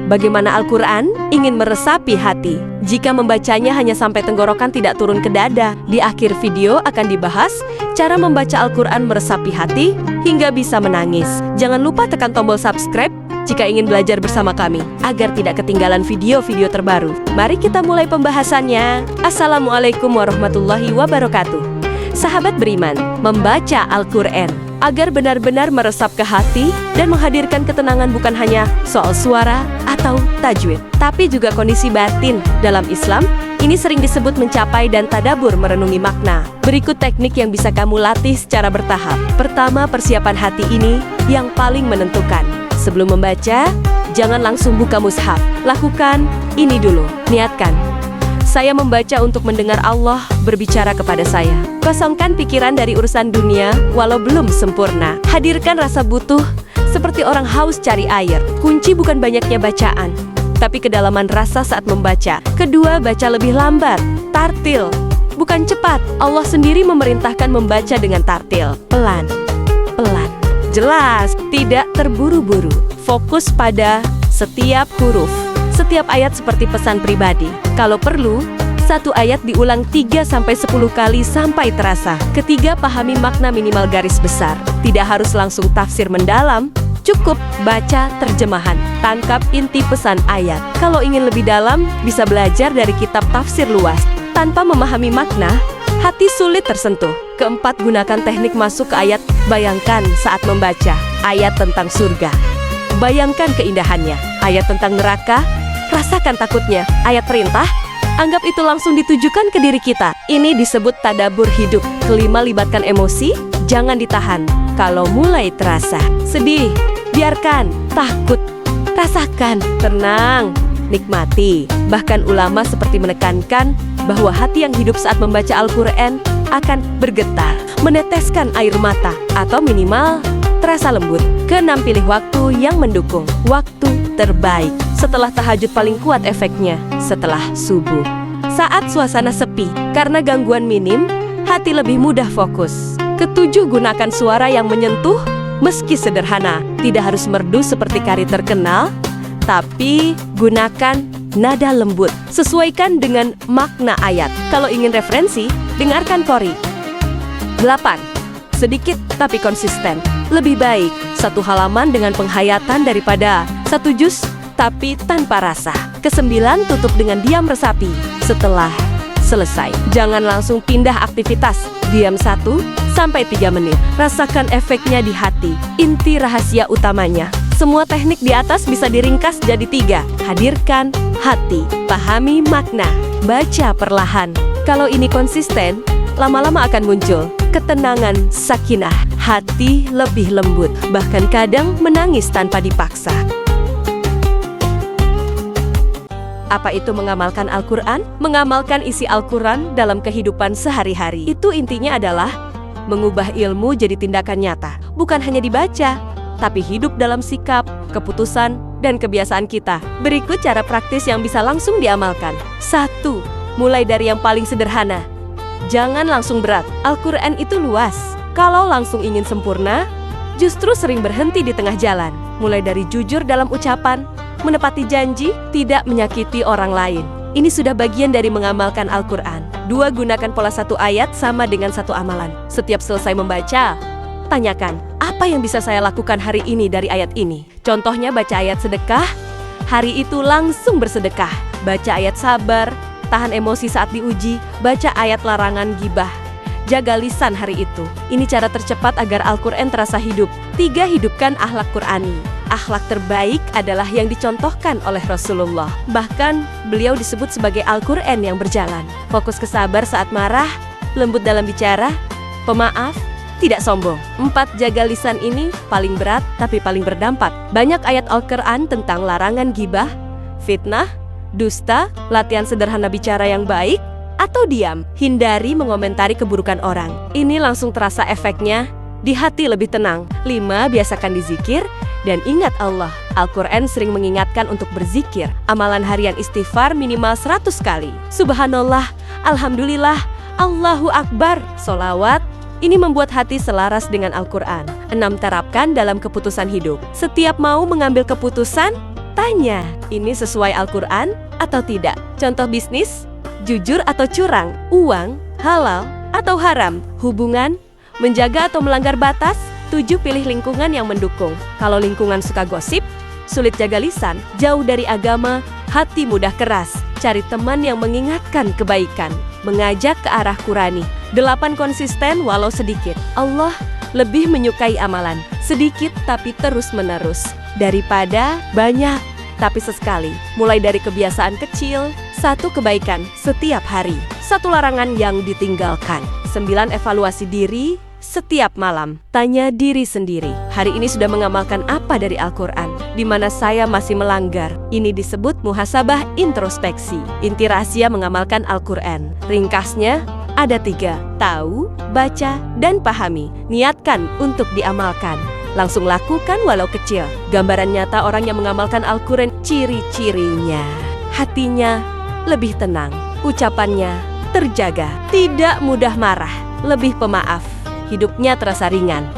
Bagaimana Al-Quran ingin meresapi hati. Jika membacanya hanya sampai tenggorokan tidak turun ke dada. Di akhir video akan dibahas cara membaca Al-Quran meresapi hati hingga bisa menangis. Jangan lupa tekan tombol subscribe jika ingin belajar bersama kami, agar tidak ketinggalan video-video terbaru. Mari kita mulai pembahasannya. Assalamualaikum warahmatullahi wabarakatuh. Sahabat beriman, membaca Al-Quran agar benar-benar meresap ke hati dan menghadirkan ketenangan bukan hanya soal suara atau tajwid, tapi juga kondisi batin. Dalam Islam, ini sering disebut mencapai dan tadabur merenungi makna. Berikut teknik yang bisa kamu latih secara bertahap. Pertama, persiapan hati ini yang paling menentukan. Sebelum membaca, jangan langsung buka mushaf. Lakukan ini dulu. Niatkan, saya membaca untuk mendengar Allah berbicara kepada saya. Kosongkan pikiran dari urusan dunia walau belum sempurna. Hadirkan rasa butuh seperti orang haus cari air. Kunci bukan banyaknya bacaan, tapi kedalaman rasa saat membaca. Kedua, baca lebih lambat. Tartil, bukan cepat. Allah sendiri memerintahkan membaca dengan tartil. Pelan, pelan, jelas, tidak terburu-buru. Fokus pada setiap huruf. Setiap ayat seperti pesan pribadi. Kalau perlu, satu ayat diulang 3-10 kali sampai terasa. Ketiga, pahami makna minimal garis besar. Tidak harus langsung tafsir mendalam, cukup baca terjemahan. Tangkap inti pesan ayat. Kalau ingin lebih dalam, bisa belajar dari kitab tafsir luas. Tanpa memahami makna, hati sulit tersentuh. Keempat, gunakan teknik masuk ke ayat. Bayangkan saat membaca ayat tentang surga, bayangkan keindahannya. Ayat tentang neraka, rasakan takutnya. Ayat perintah, anggap itu langsung ditujukan ke diri kita. Ini disebut tadabur hidup. Kelima, libatkan emosi, jangan ditahan. Kalau mulai terasa sedih, biarkan. Takut, rasakan. Tenang, nikmati. Bahkan ulama seperti menekankan bahwa hati yang hidup saat membaca Al-Quran akan bergetar, meneteskan air mata, atau minimal terasa lembut. Keenam, pilih waktu yang mendukung. Waktu terbaik setelah tahajud paling kuat efeknya setelah subuh. Saat suasana sepi, karena gangguan minim, hati lebih mudah fokus. Ketujuh, gunakan suara yang menyentuh meski sederhana. Tidak harus merdu seperti kari terkenal, tapi gunakan nada lembut. Sesuaikan dengan makna ayat. Kalau ingin referensi, dengarkan Qori. 8. Sedikit tapi konsisten. Lebih baik satu halaman dengan penghayatan daripada satu juz tapi tanpa rasa. Kesembilan, tutup dengan diam resapi. Setelah selesai, jangan langsung pindah aktivitas. Diam 1-3 menit. Rasakan efeknya di hati. Inti rahasia utamanya. Semua teknik di atas bisa diringkas jadi 3. Hadirkan hati. Pahami makna. Baca perlahan. Kalau ini konsisten, lama-lama akan muncul ketenangan, sakinah. Hati lebih lembut, bahkan kadang menangis tanpa dipaksa. Apa itu mengamalkan Al-Quran? Mengamalkan isi Al-Quran dalam kehidupan sehari-hari. Itu intinya adalah mengubah ilmu jadi tindakan nyata. Bukan hanya dibaca, tapi hidup dalam sikap, keputusan, dan kebiasaan kita. Berikut cara praktis yang bisa langsung diamalkan. 1. Mulai dari yang paling sederhana. Jangan langsung berat. Al-Quran itu luas. Kalau langsung ingin sempurna, justru sering berhenti di tengah jalan. Mulai dari jujur dalam ucapan, menepati janji, tidak menyakiti orang lain. Ini sudah bagian dari mengamalkan Al-Quran. 2. Gunakan pola satu ayat sama dengan satu amalan. Setiap selesai membaca, tanyakan, apa yang bisa saya lakukan hari ini dari ayat ini? Contohnya baca ayat sedekah, hari itu langsung bersedekah. Baca ayat sabar, tahan emosi saat diuji. Baca ayat larangan gibah, jaga lisan hari itu. Ini cara tercepat agar Al-Quran terasa hidup. 3. Hidupkan akhlak Qurani. Akhlak terbaik adalah yang dicontohkan oleh Rasulullah. Bahkan beliau disebut sebagai Al-Quran yang berjalan. Fokus ke sabar saat marah, lembut dalam bicara, pemaaf, tidak sombong. 4. Jaga lisan. Ini paling berat tapi paling berdampak. Banyak ayat Al-Quran tentang larangan gibah, fitnah, dusta. Latihan sederhana bicara yang baik, atau diam. Hindari mengomentari keburukan orang. Ini langsung terasa efeknya. Di hati lebih tenang. 5. Biasakan dizikir dan ingat Allah. Al-Quran sering mengingatkan untuk berzikir. Amalan harian istighfar minimal 100 kali. Subhanallah, Alhamdulillah, Allahu Akbar. Solawat. Ini membuat hati selaras dengan Al-Quran. 6. Terapkan dalam keputusan hidup. Setiap mau mengambil keputusan, Tanya, ini sesuai Al-Quran atau tidak? Contoh bisnis, jujur atau curang, uang, halal atau haram, hubungan, menjaga atau melanggar batas. 7. Pilih lingkungan yang mendukung. Kalau lingkungan suka gosip, sulit jaga lisan, jauh dari agama, hati mudah keras. Cari teman yang mengingatkan kebaikan, mengajak ke arah Qurani. 8. Konsisten walau sedikit. Allah lebih menyukai amalan sedikit tapi terus-menerus daripada banyak tapi sesekali. Mulai dari kebiasaan kecil, 1 kebaikan setiap hari, 1 larangan yang ditinggalkan. 9. Evaluasi diri setiap malam. Tanya diri sendiri, hari ini sudah mengamalkan apa dari Al-Quran? Di mana saya masih melanggar? Ini disebut muhasabah introspeksi. Inti rahasia mengamalkan Al-Quran. Ringkasnya, ada 3. Tahu, baca, dan pahami. Niatkan untuk diamalkan. Langsung lakukan walau kecil. Gambaran nyata orang yang mengamalkan Al-Quran, ciri-cirinya. Hatinya lebih tenang, ucapannya terjaga, tidak mudah marah, lebih pemaaf. Hidupnya terasa ringan,